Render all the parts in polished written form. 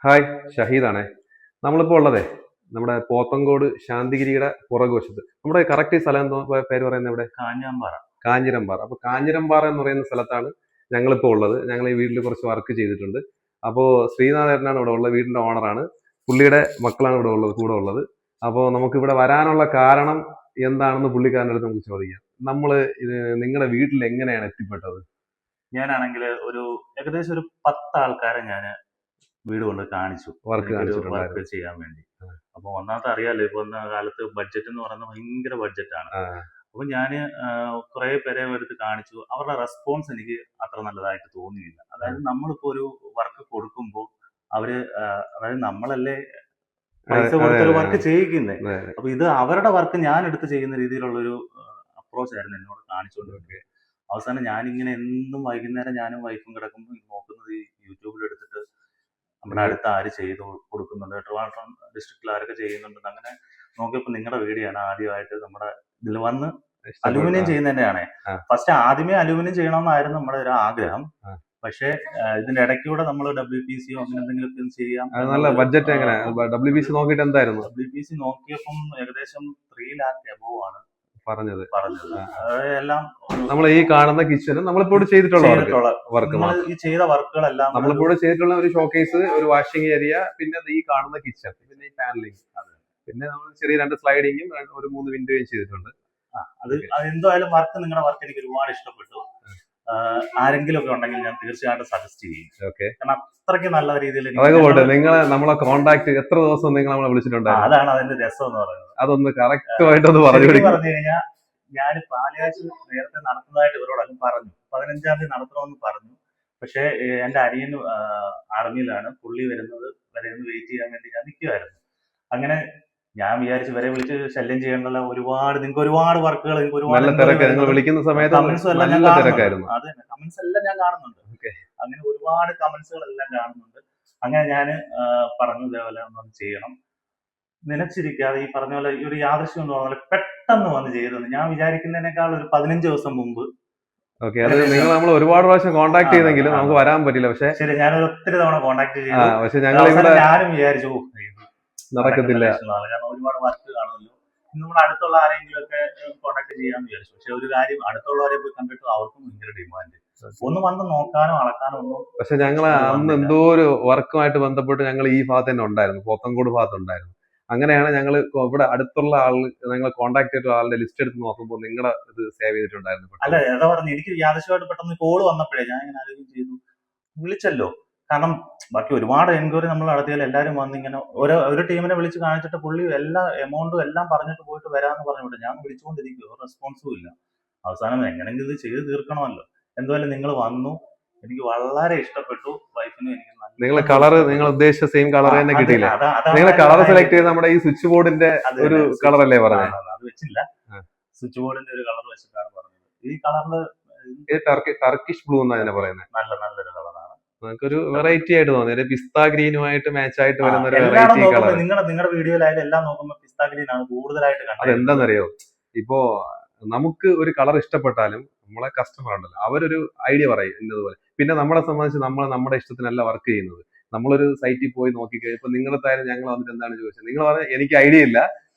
Hi, ഷഹീദാണേ. നമ്മളിപ്പോൾ ഉള്ളതേ നമ്മുടെ പോത്തങ്കോട് ശാന്തിഗിരിയുടെ പുറകുവശത്ത്. നമ്മുടെ കറക്റ്റ് സ്ഥലം എന്തോ പേര് പറയുന്നത് ഇവിടെ? കാഞ്ഞാമ്പാറ. കാഞ്ഞിരംപാറ. അപ്പൊ കാഞ്ഞിരംപാറ എന്ന് പറയുന്ന സ്ഥലത്താണ് ഞങ്ങളിപ്പോൾ ഉള്ളത്. ഞങ്ങൾ ഈ വീട്ടിൽ കുറച്ച് വർക്ക് ചെയ്തിട്ടുണ്ട്. അപ്പോൾ ശ്രീനാഥേട്ടനാണ് ഇവിടെ ഉള്ളത്, വീടിന്റെ ഓണറാണ്. പുള്ളിയുടെ മക്കളാണ് ഇവിടെ ഉള്ളത്, കൂടെ ഉള്ളത്. അപ്പോൾ നമുക്ക് ഇവിടെ വരാനുള്ള കാരണം എന്താണെന്ന് പുള്ളിക്കാരൻ്റെ അടുത്ത് നമുക്ക് ചോദിക്കാം. നമ്മള് നിങ്ങളുടെ വീട്ടിൽ എങ്ങനെയാണ് എത്തിപ്പെട്ടത്? ഞാനാണെങ്കിൽ ഏകദേശം ഒരു 10 ആൾക്കാരെ ഞാൻ വീട് കൊണ്ട് കാണിച്ചു വർക്ക് ചെയ്യാൻ വേണ്ടി. അപ്പൊ ഒന്നാമത്തെ അറിയാലോ, ഇപ്പൊ കാലത്ത് ബഡ്ജറ്റ് എന്ന് പറയുന്നത് ഭയങ്കര ബഡ്ജറ്റാണ്. അപ്പൊ ഞാന് കുറെ പേരെ എടുത്ത് കാണിച്ചു. അവരുടെ റെസ്പോൺസ് എനിക്ക് അത്ര നല്ലതായിട്ട് തോന്നിയില്ല. അതായത് നമ്മളിപ്പോ ഒരു വർക്ക് കൊടുക്കുമ്പോൾ അവര് അതായത് നമ്മളല്ലേ പൈസ കൊടുത്തൊരു വർക്ക് ചെയ്യിക്കുന്നേ. അപ്പൊ ഇത് അവരുടെ വർക്ക് ഞാൻ എടുത്ത് ചെയ്യുന്ന രീതിയിലുള്ള ഒരു അപ്രോച്ച് ആയിരുന്നു എന്നോട് കാണിച്ചുകൊണ്ടിരുന്നത്. അവസാനം ഞാനിങ്ങനെ എന്നും വൈകുന്നേരം ഞാനും വൈഫും കിടക്കുമ്പോൾ നോക്കുന്നത് ഈ യൂട്യൂബിൽ എടുത്തിട്ട് നമ്മുടെ അടുത്ത് ആര് ചെയ്ത് കൊടുക്കുന്നുണ്ട്, ട്രിവാൻഡ്രം ഡിസ്ട്രിക്റ്റിൽ ആരൊക്കെ ചെയ്യുന്നുണ്ടെന്ന് അങ്ങനെ നോക്കിയപ്പോൾ നിങ്ങളുടെ വീഡിയോ ആണ് ആദ്യമായിട്ട് നമ്മുടെ ഇതിൽ വന്ന്. അലൂമിനിയം ചെയ്യുന്നതന്നെയാണ്. ഫസ്റ്റ് ആദ്യമേ അലൂമിനിയം ചെയ്യണമെന്നായിരുന്നു നമ്മുടെ ഒരു ആഗ്രഹം. പക്ഷേ ഇതിന്റെ ഇടയ്ക്കൂടെ നമ്മൾ WPC അങ്ങനെ എന്തെങ്കിലും ചെയ്യാം. നല്ല ബഡ്ജറ്റ് എങ്ങനെ? WPC നോക്കിയിട്ട് എന്തായിരുന്നു? WPC നോക്കിയപ്പം ഏകദേശം 3 lakh above ആണ് പറഞ്ഞത്. എല്ലാം നമ്മൾ ഈ കാണുന്ന കിച്ചൺ നമ്മളിപ്പോൾ ചെയ്തിട്ടുള്ള വർക്ക്, ഈ ചെയ്ത വർക്കുകളെല്ലാം നമ്മളിപ്പോൾ ചെയ്തിട്ടുള്ള ഒരു ഷോക്കേസ്, ഒരു വാഷിംഗ് ഏരിയ, പിന്നെ ഈ കാണുന്ന കിച്ചൺ, പിന്നെ ഈ പാനലിംഗ്, പിന്നെ നമ്മൾ ചെറിയ 2 സ്ലൈഡിങ്ങും ഒരു 3 വിൻഡോയും ചെയ്തിട്ടുണ്ട്. അത് എന്തായാലും നിങ്ങളുടെ വർക്ക് എനിക്ക് ഒരുപാട് ഇഷ്ടപ്പെട്ടു. ആരെങ്കിലും ഒക്കെ ഉണ്ടെങ്കിൽ ഞാൻ തീർച്ചയായിട്ടും സജസ്റ്റ് ചെയ്യും. കാരണം അത്രയ്ക്ക് നല്ല രീതിയിൽ നമ്മളെ കോണ്ടാക്ട് എത്ര ദിവസം നിങ്ങൾ നമ്മളെ വിളിച്ചിട്ടുണ്ടായിരുന്നു? അതാണ് അതിന്റെ രസം എന്ന് പറയുന്നത്. അതൊന്ന് കറക്റ്റ് ആയിട്ടൊന്ന് പറഞ്ഞു കഴിഞ്ഞാൽ ഞാൻ പാലുകാച്ച് നേരത്തെ നടത്തുന്നതായിട്ട് ഇവരോടൊക്കെ പറഞ്ഞു. 15-ാം തീയതി നടത്തണമെന്ന് പറഞ്ഞു. പക്ഷെ എന്റെ അനിയൻ ആർമിയിലാണ്, പുള്ളി വരുന്നത് വരെ വെയിറ്റ് ചെയ്യാൻ വേണ്ടി ഞാൻ നിൽക്കുമായിരുന്നു. അങ്ങനെ ഞാൻ വിചാരിച്ചു വരെ വിളിച്ച് ശല്യം ചെയ്യേണ്ടല്ല, നിങ്ങൾക്ക് ഒരുപാട് വർക്കുകൾ, വിളിക്കുന്ന സമയത്ത് കമന്റ്സ് എല്ലാം ഞാൻ കാണുന്നുണ്ട്. അതെ, കമന്റ്സ് എല്ലാം ഞാൻ കാണുന്നുണ്ട്. അങ്ങനെ ഒരുപാട് കമന്റ്സുകളെല്ലാം കാണുന്നുണ്ട്. അങ്ങനെ ഞാൻ പറഞ്ഞു ഇതേപോലെ ഒന്ന് ചെയ്യണം, നിലച്ചിരിക്കാതെ ഈ പറഞ്ഞ പോലെ ഒരു യാദൃശ്യം എന്ന് പറഞ്ഞ പോലെ പെട്ടെന്ന് വന്ന് ചെയ്തത്. ഞാൻ വിചാരിക്കുന്നതിനേക്കാൾ ഒരു 15 ദിവസം മുമ്പ്. നിങ്ങൾ നമ്മൾ ഒരുപാട് പ്രാവശ്യം കോൺടാക്ട് ചെയ്തെങ്കിലും നമുക്ക് വരാൻ പറ്റില്ല. പക്ഷെ ശരി, ഞാൻ ഒത്തിരി തവണ കോൺടാക്ട് ചെയ്തു. പക്ഷെ ഞാനും വിചാരിച്ചു നടക്കത്തില്ല, കാരണം ഒരുപാട് വർക്ക് കാണുമല്ലോ, നമ്മുടെ അടുത്തുള്ള ആരെങ്കിലും ഒക്കെ കോൺടാക്ട് ചെയ്യാന്ന് വിചാരിച്ചു. പക്ഷെ ഒരു കാര്യം, അടുത്തുള്ളവരെ പോയി കണ്ടിട്ട് അവർക്കും ഭയങ്കര ഡിമാൻഡ്, ഒന്ന് വന്ന് നോക്കാനോ അളക്കാനോ ഒന്നും. പക്ഷെ ഞങ്ങൾ അന്ന് എന്തോ ഒരു വർക്കുമായിട്ട് ബന്ധപ്പെട്ട് ഞങ്ങൾ ഈ ഭാഗത്ത് തന്നെ ഉണ്ടായിരുന്നു, പോത്തങ്കോട് ഭാഗത്ത് ഉണ്ടായിരുന്നു. അങ്ങനെയാണ് ഞങ്ങൾ ഇവിടെ അടുത്തുള്ള ഞങ്ങൾ കോൺടാക്ട് ചെയ്തിട്ടുള്ള ആളുടെ ലിസ്റ്റ് എടുത്ത് നോക്കുമ്പോൾ നിങ്ങളുടെ ഇത് സേവ് ചെയ്തിട്ടുണ്ടായിരുന്നു. അല്ല, ഏതാ പറഞ്ഞു, എനിക്ക് യാദൃശ്യമായിട്ട് പെട്ടെന്ന് കോള് വന്നപ്പോഴേ ഞാൻ ഇങ്ങനെ ആലോചിക്കുകയും ചെയ്തു, വിളിച്ചല്ലോ. കാരണം ബാക്കി ഒരുപാട് എൻക്വയറി നമ്മൾ നടത്തിയാൽ എല്ലാവരും വന്നിങ്ങനെ ഒരു ടീമിനെ വിളിച്ച് കാണിച്ചിട്ട് പുള്ളി എല്ലാ എമൗണ്ടും എല്ലാം പറഞ്ഞിട്ട് പോയിട്ട് വരാമെന്ന് പറഞ്ഞിട്ട് ഞാൻ വിളിച്ചുകൊണ്ടിരിക്കും, ഒരു റെസ്പോൺസും ഇല്ല. അവസാനം എങ്ങനെയെങ്കിലും ഇത് ചെയ്ത് തീർക്കണമല്ലോ. എന്തായാലും നിങ്ങൾ വന്നു, എനിക്ക് വളരെ ഇഷ്ടപ്പെട്ടു. വൈഫിനും എനിക്ക് നിങ്ങൾ ഉദ്ദേശിച്ച സെയിം കളർ തന്നെ കിട്ടിയില്ല. നിങ്ങൾ കളർ സെലക്ട് ചെയ്ത് നമ്മുടെ ഈ സ്വിച്ച് ബോർഡിന്റെ ഒരു കളർ അല്ലേ പറഞ്ഞത്? അത് വെച്ചില്ല, സ്വിച്ച് ബോർഡിന്റെ ഒരു കളർ വെച്ചിട്ടാണ് പറഞ്ഞത്. ഈ കളറില് ടർക്കിഷ് ബ്ലൂ എന്നാണ് പറയുന്നത്. നല്ലൊരു കളറാണ്. നമുക്കൊരു വെറൈറ്റി ആയിട്ട് തോന്നി, ഒരു പിസ്ത ഗ്രീനുമായിട്ട് മാച്ച് ആയിട്ട് വരുന്ന ഒരു വെറൈറ്റി കളർ. നിങ്ങളുടെ വീഡിയോയിലായാലും എല്ലാം നോക്കുമ്പോൾ പിസ്ത ഗ്രീൻ ആണ് കൂടുതലായിട്ട് കാണുന്നത്. അതെന്താണെന്നറിയോ, ഇപ്പോ നമുക്ക് ഒരു കളർ ഇഷ്ടപ്പെട്ടാലും നമ്മളെ കസ്റ്റമർ ഉണ്ടല്ലോ, അവരൊരു ഐഡിയ പറയും ഇന്നതുപോലെ. പിന്നെ നമ്മളെ സംബന്ധിച്ച് നമ്മൾ നമ്മുടെ ഇഷ്ടത്തിനല്ല വർക്ക് ചെയ്യുന്നത്. നമ്മളൊരു സൈറ്റിൽ പോയി നോക്കിക്കഴിഞ്ഞാൽ ഇപ്പൊ നിങ്ങളുടെ താരം ഞങ്ങൾ വന്നിട്ട് എന്താണ് ചോദിച്ചത്, നിങ്ങൾ പറഞ്ഞ എനിക്ക് ഐഡിയ ഇല്ല,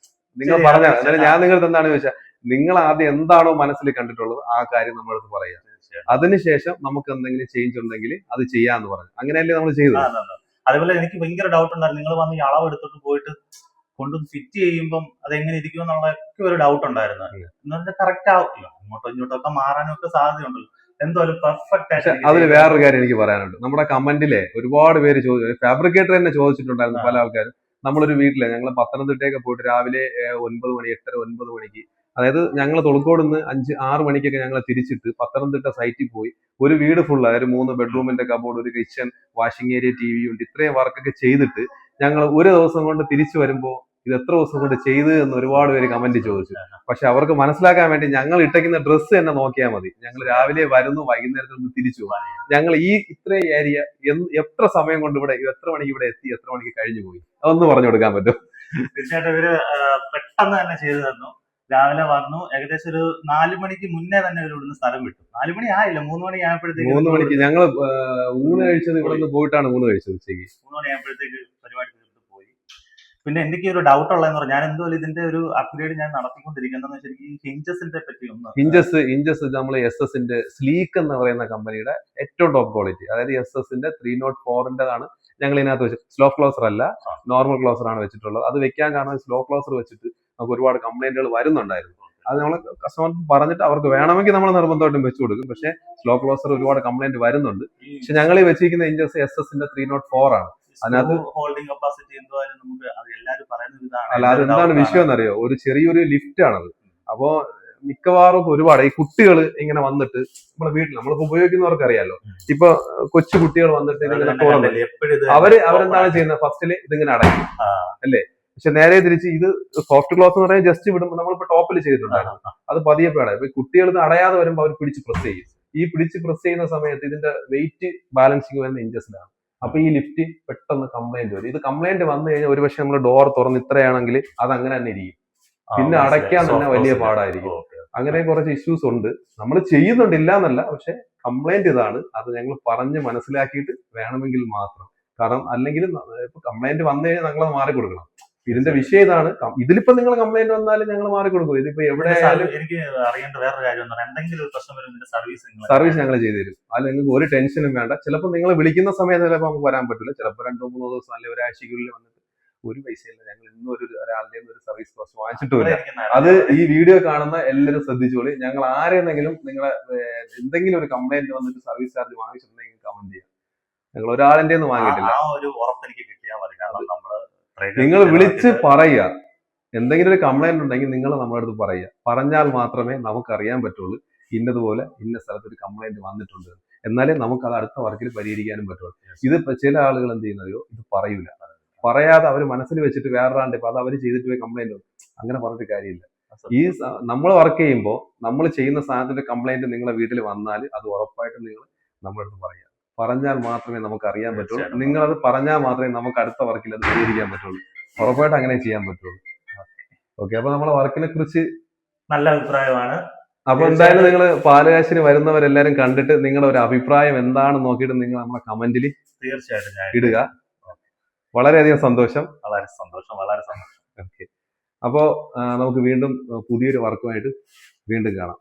നിങ്ങൾ പറഞ്ഞാൽ എന്നാലും ഞാൻ നിങ്ങളുടെ എന്താണ് ചോദിച്ചാൽ നിങ്ങൾ ആദ്യം എന്താണോ മനസ്സിൽ കണ്ടിട്ടുള്ളത് ആ കാര്യം നമ്മളടുത്ത് പറയാം. അതിനുശേഷം നമുക്ക് എന്തെങ്കിലും ചേഞ്ച് ഉണ്ടെങ്കിൽ അത് ചെയ്യാന്ന് പറഞ്ഞു. അങ്ങനെയല്ലേ നമ്മൾ ചെയ്തത്. അതേപോലെ എനിക്ക് ഭയങ്കര ഡൗട്ട് ഉണ്ടായിരുന്നു, നിങ്ങൾ വന്ന് ഈ അളവ് എടുത്തിട്ട് പോയിട്ട് കൊണ്ടുവന്ന് ഫിറ്റ് ചെയ്യുമ്പം അത് എങ്ങനെ ഇരിക്കും എന്നുള്ളതൊക്കെ ഒരു ഡൗട്ട് ഉണ്ടായിരുന്നു. എന്നുവെച്ചാൽ കറക്റ്റ് ആവില്ല, അങ്ങോട്ടും ഇങ്ങോട്ടൊക്കെ മാറാനും ഒക്കെ സാധ്യതയുണ്ടല്ലോ. എന്തായാലും പെർഫെക്റ്റ് ആയിട്ട്. അതിൽ വേറൊരു കാര്യം എനിക്ക് പറയാനുണ്ട്. നമ്മുടെ കമന്റിലെ ഒരുപാട് പേര് ഫാബ്രിക്കേറ്റർ തന്നെ ചോദിച്ചിട്ടുണ്ടായിരുന്നു പല ആൾക്കാരും. നമ്മളൊരു വീട്ടിലെ ഞങ്ങൾ പത്തനംതിട്ടയൊക്കെ പോയിട്ട് രാവിലെ 9 മണി 8:30 9 മണിക്ക്, അതായത് ഞങ്ങൾ തൊളുക്കോട് നിന്ന് 5-6 മണിക്കൊക്കെ ഞങ്ങൾ തിരിച്ചിട്ട് പത്തനംതിട്ട സൈറ്റിൽ പോയി ഒരു വീട് ഫുൾ, അതായത് 3 ബെഡ്റൂമിന്റെ കബോർഡ്, ഒരു കിച്ചൺ, വാഷിംഗ് ഏരിയ, TV ഉണ്ട്, ഇത്രയും വർക്കൊക്കെ ചെയ്തിട്ട് ഞങ്ങൾ ഒരു ദിവസം കൊണ്ട് തിരിച്ചു വരുമ്പോൾ ഇത് എത്ര ദിവസം കൊണ്ട് ചെയ്ത് എന്ന് ഒരുപാട് പേര് കമന്റ് ചോദിച്ചു. പക്ഷെ അവർക്ക് മനസ്സിലാക്കാൻ വേണ്ടി ഞങ്ങൾ ഇട്ടേക്കുന്ന ഡ്രസ്സ് തന്നെ നോക്കിയാൽ മതി. ഞങ്ങൾ രാവിലെ വരുന്നു, വൈകുന്നേരത്തിൽ തിരിച്ചു പോകും. ഞങ്ങൾ ഈ ഇത്രയും ഏരിയ എത്ര സമയം കൊണ്ട് ഇവിടെ, എത്ര മണിക്ക് ഇവിടെ എത്തി, എത്ര മണിക്ക് കഴിഞ്ഞു പോയി, അതൊന്ന് പറഞ്ഞു കൊടുക്കാൻ പറ്റും? തീർച്ചയായിട്ടും ഇവര് പെട്ടെന്ന് തന്നെ ചെയ്തു തന്നു. രാവിലെ വന്നു, ഏകദേശം ഒരു 4 മണിക്ക് മുന്നേ തന്നെ ഒരു ഇവിടുന്ന് സ്ഥലം വിട്ടു. 4 മണി ആയില്ല, 3 മണി ആയപ്പോഴത്തേക്ക് 3 മണിക്ക് ഞങ്ങൾ ഊണ് കഴിച്ചത് ഇവിടെ നിന്ന് പോയിട്ടാണ് ഊണ് കഴിച്ചത് ഉച്ചയ്ക്ക്. 3 മണി ആയപ്പോഴത്തേക്ക് പരിപാടി തീർത്ത് പോയി. പിന്നെ എനിക്ക് ഒരു ഡൗട്ട് ഉള്ളതെന്ന് പറഞ്ഞാൽ, ഞാൻ എന്തുപോലെ ഇതിന്റെ ഒരു അപ്ഗ്രേഡ് ഞാൻ നടത്തിക്കൊണ്ടിരിക്കുന്നതെന്ന് വെച്ചാൽ ഈ ഹിഞ്ചസിന്റെ പറ്റി ഒന്ന്. ഹിഞ്ചസ് നമ്മൾ SS-ന്റെ സ്ലീക്ക് എന്ന് പറയുന്ന കമ്പനിയുടെ ഏറ്റവും ടോപ്പ് ക്വാളിറ്റി, അതായത് SS-ന്റെ 304-ന്റെതാണ് ഞങ്ങൾ ഇതിനകത്ത് വെച്ചത്. സ്ലോ ക്ലോസർ അല്ല, നോർമൽ ക്ലോസർ ആണ് വെച്ചിട്ടുള്ളത്. അത് വെക്കാൻ കാരണം സ്ലോ ക്ലോസർ വെച്ചിട്ട് നമുക്ക് ഒരുപാട് കംപ്ലൈന്റുകൾ വരുന്നുണ്ടായിരുന്നു. അത് നമ്മൾ കസ്റ്റമർക്ക് പറഞ്ഞിട്ട് അവർക്ക് വേണമെങ്കിൽ നമ്മൾ നിർബന്ധമായിട്ടും വെച്ചു കൊടുക്കും. പക്ഷേ സ്ലോ ക്ലോസർ ഒരുപാട് കംപ്ലൈന്റ് വരുന്നുണ്ട്. പക്ഷെ ഞങ്ങൾ ഈ വെച്ചിരിക്കുന്ന ഇഞ്ചസ് SS-ന്റെ 304 ആണ്. അതിനകത്ത് ഹോൾഡിംഗ് കപ്പാസിറ്റി എന്തായാലും നമുക്ക് എല്ലാവരും പറയുന്നത് ഇതാണ്. അല്ല, അതെന്താണ് വിഷയം എന്നറിയോ? ഒരു ചെറിയൊരു ലിഫ്റ്റ് ആണത്. അപ്പോ മിക്കവാറും ഒരുപാട് ഈ കുട്ടികൾ ഇങ്ങനെ വന്നിട്ട് നമ്മളെ വീട്ടിൽ നമ്മളിപ്പോ ഉപയോഗിക്കുന്നവർക്ക് അറിയാലോ, ഇപ്പൊ കൊച്ചു കുട്ടികൾ വന്നിട്ട് ഇതിങ്ങനെ തുറന്നിട്ട് അവരെന്താണ് ചെയ്യുന്നത്? ഫസ്റ്റില് ഇതിങ്ങനെ അടയ്ക്കും അല്ലേ? പക്ഷെ നേരെ തിരിച്ച് ഇത് സോഫ്റ്റ് ക്ലോസ് എന്ന് പറഞ്ഞാൽ ജസ്റ്റ് വിടുമ്പോൾ നമ്മളിപ്പോ ടോപ്പിൽ ചെയ്തിട്ടുണ്ടായിരുന്നു, അത് പതിയെ പേടാ. ഇപ്പൊ കുട്ടികൾ ഇത് അടയാതെ വരുമ്പോൾ അവർ പിടിച്ച് പ്രസ് ചെയ്യും. ഈ പിടിച്ച് പ്രസ് ചെയ്യുന്ന സമയത്ത് ഇതിന്റെ വെയിറ്റ് ബാലൻസിങ് വരുന്ന ഇഞ്ചസിലാണ്. അപ്പൊ ഈ ലിഫ്റ്റ് പെട്ടെന്ന് കംപ്ലൈന്റ് വരും. ഇത് കംപ്ലൈന്റ് വന്നു കഴിഞ്ഞാൽ ഒരുപക്ഷെ നമ്മൾ ഡോർ തുറന്ന് ഇത്രയാണെങ്കിൽ അത് അങ്ങനെ തന്നെ ഇരിക്കും, പിന്നെ അടയ്ക്കാൻ തന്നെ വലിയ പാടായിരിക്കും. അങ്ങനെ കുറച്ച് ഇഷ്യൂസ് ഉണ്ട്. നമ്മൾ ചെയ്യുന്നുണ്ടില്ല എന്നല്ല, പക്ഷെ കംപ്ലൈന്റ് ഇതാണ്. അത് ഞങ്ങൾ പറഞ്ഞ് മനസ്സിലാക്കിയിട്ട് വേണമെങ്കിൽ മാത്രം. കാരണം അല്ലെങ്കിൽ ഇപ്പൊ കംപ്ലൈന്റ് വന്നു കഴിഞ്ഞാൽ ഞങ്ങൾ മാറി കൊടുക്കണം. ഇതിന്റെ വിഷയം ഇതാണ്. ഇതിലിപ്പോ നിങ്ങൾ കംപ്ലൈന്റ് വന്നാലും ഞങ്ങൾ മാറി കൊടുക്കും. ഇതിപ്പോ എവിടെയായാലും എനിക്ക് അറിയേണ്ട വേറെ കാര്യം, എന്തെങ്കിലും ഒരു പ്രശ്നം വരുന്ന സർവീസ് ഞങ്ങൾ ചെയ്തു തരും. അത് നിങ്ങൾക്ക് ഒരു ടെൻഷനും വേണ്ട. ചിലപ്പോൾ നിങ്ങൾ വിളിക്കുന്ന സമയത്ത് ചിലപ്പോൾ നമുക്ക് വരാൻ പറ്റില്ല. ചിലപ്പോൾ 2-3 ദിവസം അല്ലെങ്കിൽ ഒരാഴ്ചയ്ക്കുള്ളിൽ വന്നിട്ട് ഒരു പൈസയില്ല. ഞങ്ങൾ ഇന്നും ഒരാളുടെ ഒരു സർവീസ് കോസ്റ്റ് വാങ്ങിച്ചിട്ടില്ല. അത് ഈ വീഡിയോ കാണുന്ന എല്ലാവരും ശ്രദ്ധിച്ചോളി. ഞങ്ങൾ ആരെയെന്നെങ്കിലും നിങ്ങളെ എന്തെങ്കിലും ഒരു കംപ്ലൈന്റ് വന്നിട്ട് സർവീസ് ചാർജ് വാങ്ങിച്ചിട്ടുണ്ടെങ്കിൽ കമന്റ് ചെയ്യാം. ഞങ്ങൾ ഒരാളിന്റെ ഒന്നും വാങ്ങിയിട്ടില്ല. നിങ്ങൾ വിളിച്ച് പറയുക. എന്തെങ്കിലും ഒരു കംപ്ലൈന്റ് ഉണ്ടെങ്കിൽ നിങ്ങൾ നമ്മുടെ അടുത്ത് പറയുക. പറഞ്ഞാൽ മാത്രമേ നമുക്ക് അറിയാൻ പറ്റുള്ളൂ ഇന്നതുപോലെ ഇന്ന സ്ഥലത്ത് ഒരു കംപ്ലൈന്റ് വന്നിട്ടുണ്ട്. എന്നാലേ നമുക്ക് അത് അടുത്ത വർക്കിൽ പരിഹരിക്കാനും പറ്റുള്ളൂ. ഇത് ചില ആളുകൾ എന്ത് ചെയ്യുന്നതോ ഇത് പറയൂല. പറയാതെ അവർ മനസ്സിൽ വെച്ചിട്ട് വേറൊരാണ്ട് ഇപ്പൊ അത് അവർ ചെയ്തിട്ട് പോയി കംപ്ലൈന്റ് വന്നു, അങ്ങനെ പറഞ്ഞിട്ട് കാര്യമില്ല. ഈ നമ്മൾ വർക്ക് ചെയ്യുമ്പോൾ നമ്മൾ ചെയ്യുന്ന സാധനത്തിന്റെ കംപ്ലൈന്റ് നിങ്ങളെ വീട്ടിൽ വന്നാൽ അത് ഉറപ്പായിട്ടും നിങ്ങൾ നമ്മുടെ അടുത്ത് പറയുക. പറഞ്ഞാൽ മാത്രമേ നമുക്ക് അറിയാൻ പറ്റുള്ളൂ. നിങ്ങളത് പറഞ്ഞാൽ മാത്രമേ നമുക്ക് അടുത്ത വർക്കിൽ അത് പരിഹരിക്കാൻ പറ്റുള്ളൂ. ഉറപ്പായിട്ടും അങ്ങനെ ചെയ്യാൻ പറ്റുള്ളൂ. ഓക്കെ, അപ്പൊ നമ്മളെ വർക്കിനെ കുറിച്ച് നല്ല അഭിപ്രായമാണ്. അപ്പൊ എന്തായാലും നിങ്ങൾ പാലുകാശിന് വരുന്നവരെല്ലാരും കണ്ടിട്ട് നിങ്ങളുടെ ഒരു അഭിപ്രായം എന്താണെന്ന് നോക്കിയിട്ട് നിങ്ങൾ നമ്മളെ കമന്റിൽ തീർച്ചയായിട്ടും ഇടുക. വളരെയധികം സന്തോഷം. വളരെ സന്തോഷം. ഓക്കെ, അപ്പോ നമുക്ക് വീണ്ടും പുതിയൊരു വർക്കുമായിട്ട് വീണ്ടും കാണാം.